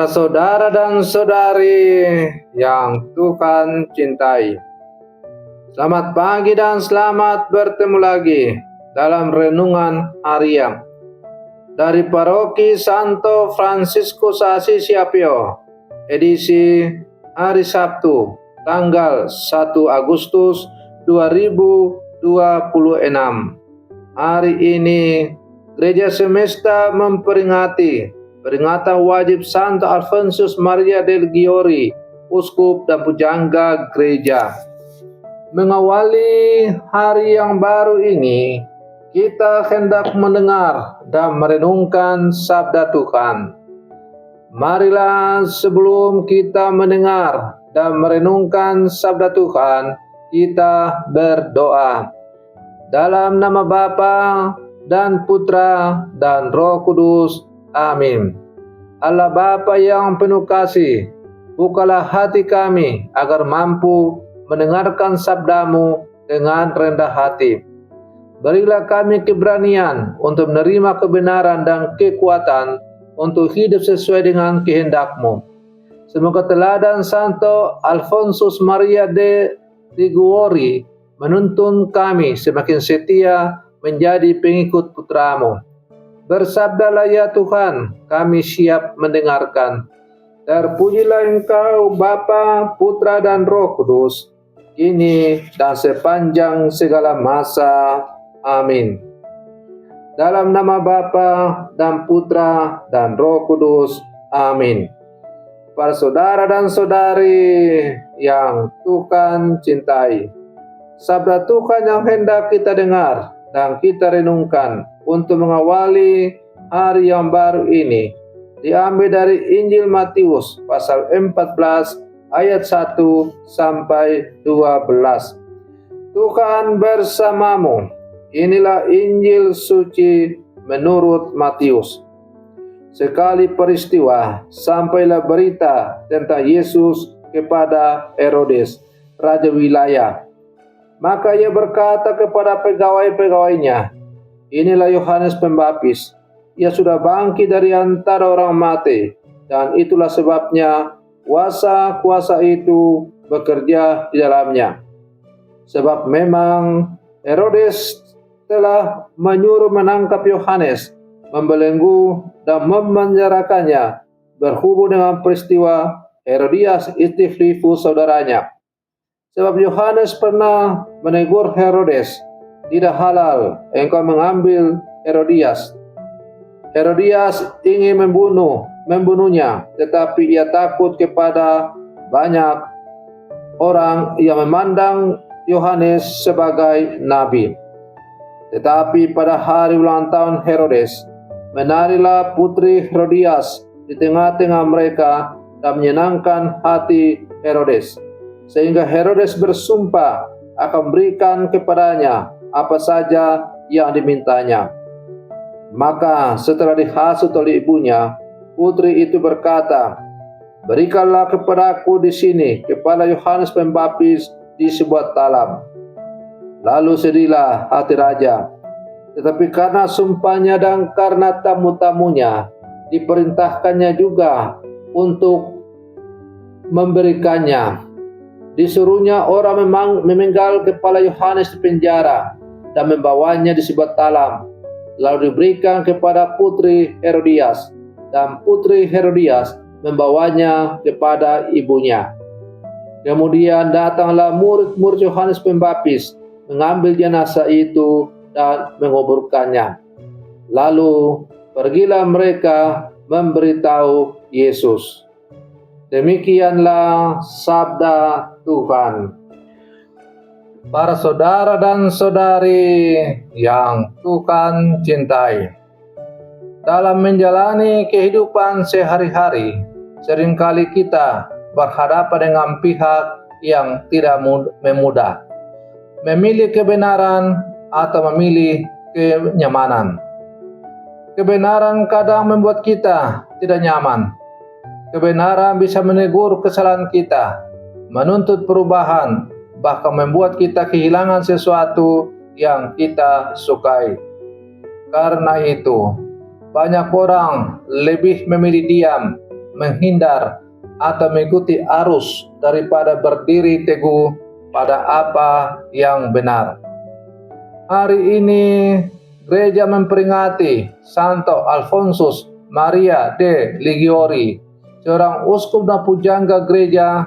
Saudara dan saudari yang Tuhan cintai, selamat pagi dan selamat bertemu lagi dalam renungan harian dari Paroki Santo Fransiskus Assisi Apio, edisi hari Sabtu, tanggal 1 Agustus 2026. Hari ini Gereja Semesta memperingati peringatan wajib Santo Alfonsus Maria del Giori, Uskup dan Pujangga Gereja. Mengawali hari yang baru ini, kita hendak mendengar dan merenungkan sabda Tuhan. Marilah sebelum kita mendengar dan merenungkan sabda Tuhan, kita berdoa. Dalam nama Bapa dan Putra dan Roh Kudus. Amin. Allah Bapa yang penuh kasih, bukalah hati kami agar mampu mendengarkan sabda-Mu dengan rendah hati. Berilah kami keberanian untuk menerima kebenaran dan kekuatan untuk hidup sesuai dengan kehendak-Mu. Semoga teladan Santo Alfonsus Maria de Liguori menuntun kami semakin setia menjadi pengikut Putra-Mu. Bersabdalah ya Tuhan, kami siap mendengarkan. Terpujilah Engkau Bapa, Putra dan Roh Kudus, kini dan sepanjang segala masa. Amin. Dalam nama Bapa dan Putra dan Roh Kudus. Amin. Para saudara dan saudari yang Tuhan cintai, sabda Tuhan yang hendak kita dengar dan kita renungkan untuk mengawali hari yang baru ini diambil dari Injil Matius pasal 14 ayat 1 sampai 12. Tuhan bersamamu. Inilah Injil suci menurut Matius. Sekali peristiwa sampailah berita tentang Yesus kepada Herodes, raja wilayah. Maka ia berkata kepada pegawai-pegawainya, "Inilah Yohanes Pembaptis. Ia sudah bangkit dari antara orang mati, dan itulah sebabnya kuasa-kuasa itu bekerja di dalamnya." Sebab memang Herodes telah menyuruh menangkap Yohanes, membelenggu dan memenjarakannya berhubung dengan peristiwa Herodias istri Filipus saudaranya. Sebab Yohanes pernah menegur Herodes, "Tidak halal engkau mengambil Herodias." Herodias ingin membunuhnya, tetapi ia takut kepada banyak orang yang memandang Yohanes sebagai nabi. Tetapi pada hari ulang tahun Herodes, menarilah putri Herodias di tengah-tengah mereka dan menyenangkan hati Herodes, sehingga Herodes bersumpah akan berikan kepadanya apa saja yang dimintanya. Maka setelah dihasut oleh ibunya, putri itu berkata, "Berikanlah kepadaku di sini kepala Yohanes Pembaptis di sebuah talam." Lalu sedihlah hati raja, tetapi karena sumpahnya dan karena tamu-tamunya, diperintahkannya juga untuk memberikannya. Disuruhnya orang memenggal kepala Yohanes di penjara dan membawanya di sebuah talam, lalu diberikan kepada putri Herodias, dan putri Herodias membawanya kepada ibunya. Kemudian datanglah murid-murid Yohanes Pembaptis, mengambil jenazah itu dan menguburkannya. Lalu pergilah mereka memberitahu Yesus. Demikianlah sabda Tuhan. Para saudara dan saudari yang Tuhan cintai, dalam menjalani kehidupan sehari-hari, seringkali kita berhadapan dengan pihak yang tidak memudah, memilih kebenaran atau memilih kenyamanan. Kebenaran kadang membuat kita tidak nyaman. Kebenaran bisa menegur kesalahan kita, menuntut perubahan, bahkan membuat kita kehilangan sesuatu yang kita sukai. Karena itu, banyak orang lebih memilih diam, menghindar atau mengikuti arus daripada berdiri teguh pada apa yang benar. Hari ini gereja memperingati Santo Alfonsus Maria de Liguori, seorang uskup dan pujangga gereja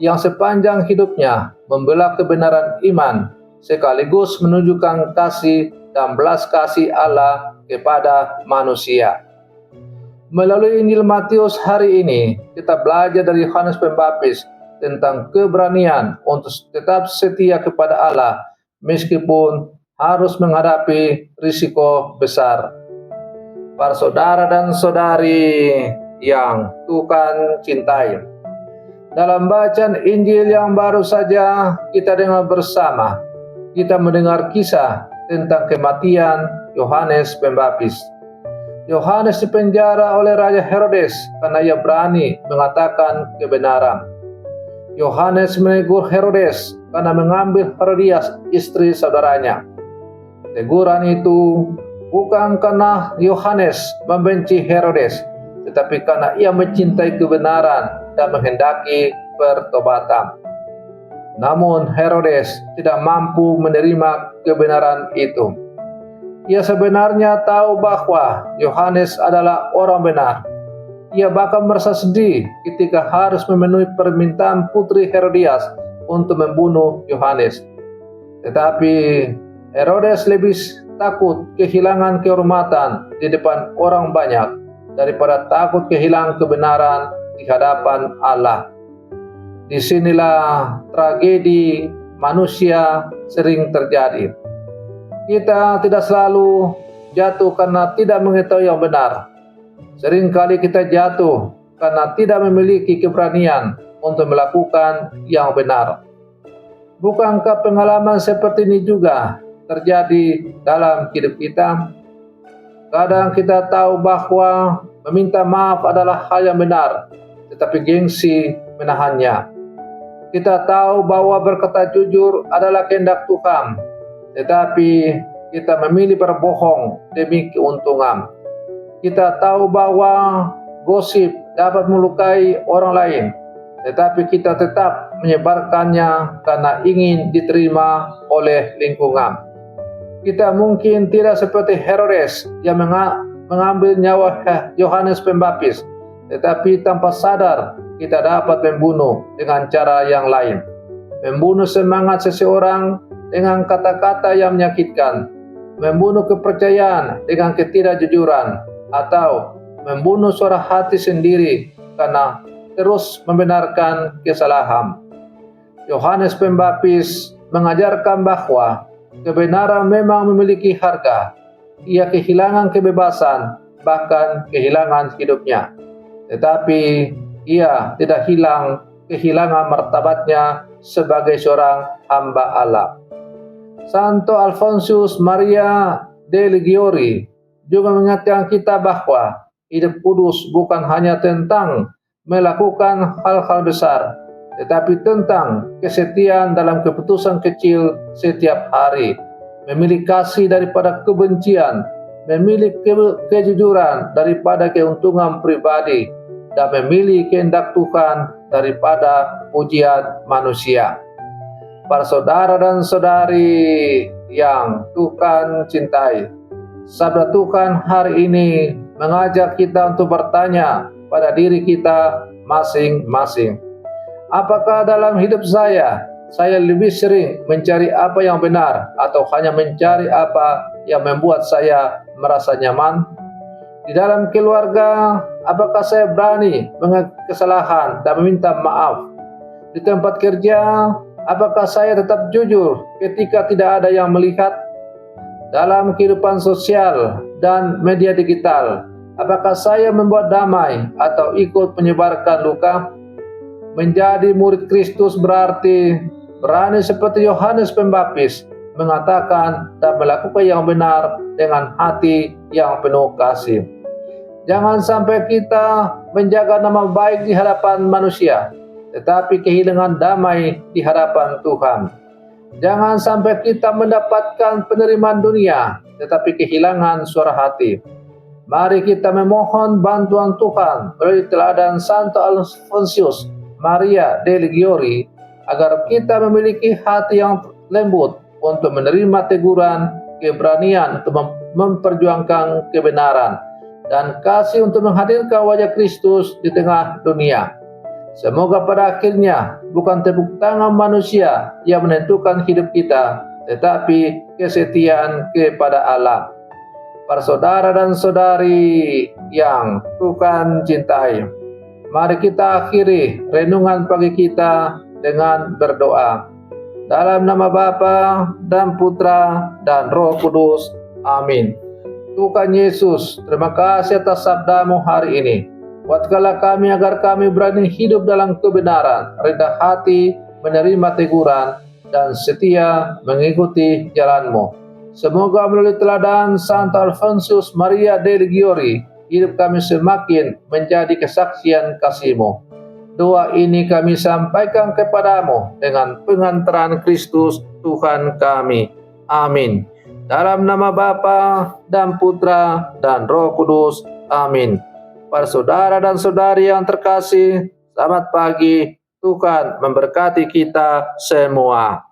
yang sepanjang hidupnya membela kebenaran iman sekaligus menunjukkan kasih dan belas kasih Allah kepada manusia. Melalui Injil Matius hari ini, kita belajar dari Yohanes Pembaptis tentang keberanian untuk tetap setia kepada Allah meskipun harus menghadapi risiko besar. Para saudara dan saudari yang Tuhan cintai, dalam bacaan Injil yang baru saja kita dengar bersama, kita mendengar kisah tentang kematian Yohanes Pembaptis. Yohanes dipenjara oleh Raja Herodes karena ia berani mengatakan kebenaran. Yohanes menegur Herodes karena mengambil Herodias, istri saudaranya. Teguran itu bukan karena Yohanes membenci Herodes, tetapi karena ia mencintai kebenaran dan menghendaki pertobatan. Namun Herodes tidak mampu menerima kebenaran itu. Ia sebenarnya tahu bahwa Yohanes adalah orang benar. Ia bahkan merasa sedih ketika harus memenuhi permintaan putri Herodias untuk membunuh Yohanes. Tetapi Herodes lebih takut kehilangan kehormatan di depan orang banyak daripada takut kehilangan kebenaran di hadapan Allah. Disinilah tragedi manusia sering terjadi. Kita tidak selalu jatuh karena tidak mengetahui yang benar. Seringkali kita jatuh karena tidak memiliki keberanian untuk melakukan yang benar. Bukankah pengalaman seperti ini juga terjadi dalam hidup kita? Kadang kita tahu bahwa meminta maaf adalah hal yang benar, tetapi gengsi menahannya. Kita tahu bahwa berkata jujur adalah kehendak Tuhan, tetapi kita memilih berbohong demi keuntungan. Kita tahu bahwa gosip dapat melukai orang lain, tetapi kita tetap menyebarkannya karena ingin diterima oleh lingkungan. Kita mungkin tidak seperti Herodes yang mengambil nyawa Yohanes Pembaptis, tetapi tanpa sadar kita dapat membunuh dengan cara yang lain. Membunuh semangat seseorang dengan kata-kata yang menyakitkan, membunuh kepercayaan dengan ketidakjujuran, atau membunuh suara hati sendiri karena terus membenarkan kesalahan. Yohanes Pembaptis mengajarkan bahwa kebenaran memang memiliki harga. Ia kehilangan kebebasan, bahkan kehilangan hidupnya. Tetapi ia tidak kehilangan martabatnya sebagai seorang hamba Allah. Santo Alfonsus Maria de Liguori juga mengingatkan kita bahwa hidup kudus bukan hanya tentang melakukan hal-hal besar, tetapi tentang kesetiaan dalam keputusan kecil setiap hari, memilih kasih daripada kebencian, memilih kejujuran daripada keuntungan pribadi, dan memilih kehendak Tuhan daripada pujian manusia. Para saudara dan saudari yang Tuhan cintai, sabda Tuhan hari ini mengajak kita untuk bertanya pada diri kita masing-masing. Apakah dalam hidup saya lebih sering mencari apa yang benar atau hanya mencari apa yang membuat saya merasa nyaman? Di dalam keluarga, apakah saya berani mengakui kesalahan dan meminta maaf? Di tempat kerja, apakah saya tetap jujur ketika tidak ada yang melihat? Dalam kehidupan sosial dan media digital, apakah saya membuat damai atau ikut menyebarkan luka? Menjadi murid Kristus berarti berani seperti Yohanes Pembaptis, mengatakan dan melakukan yang benar dengan hati yang penuh kasih. Jangan sampai kita menjaga nama baik di hadapan manusia, tetapi kehilangan damai di hadapan Tuhan. Jangan sampai kita mendapatkan penerimaan dunia, tetapi kehilangan suara hati. Mari kita memohon bantuan Tuhan melalui teladan Santo Alfonsius Maria de Liguori agar kita memiliki hati yang lembut untuk menerima teguran, keberanian untuk memperjuangkan kebenaran, dan kasih untuk menghadirkan wajah Kristus di tengah dunia. Semoga pada akhirnya bukan tepuk tangan manusia yang menentukan hidup kita, tetapi kesetiaan kepada Allah. Para saudara dan saudari yang Tuhan cintai, mari kita akhiri renungan pagi kita dengan berdoa. Dalam nama Bapa dan Putra dan Roh Kudus. Amin. Tuhan Yesus, terima kasih atas sabda-Mu hari ini. Kuatkanlah kami agar kami berani hidup dalam kebenaran, rendah hati, menerima teguran, dan setia mengikuti jalan-Mu. Semoga melalui teladan Santo Alfonsius Maria de Liguori, hidup kami semakin menjadi kesaksian kasih-Mu. Doa ini kami sampaikan kepadamu dengan pengantaran Kristus Tuhan kami. Amin. Dalam nama Bapa dan Putra dan Roh Kudus. Amin. Para saudara dan saudari yang terkasih, selamat pagi. Tuhan memberkati kita semua.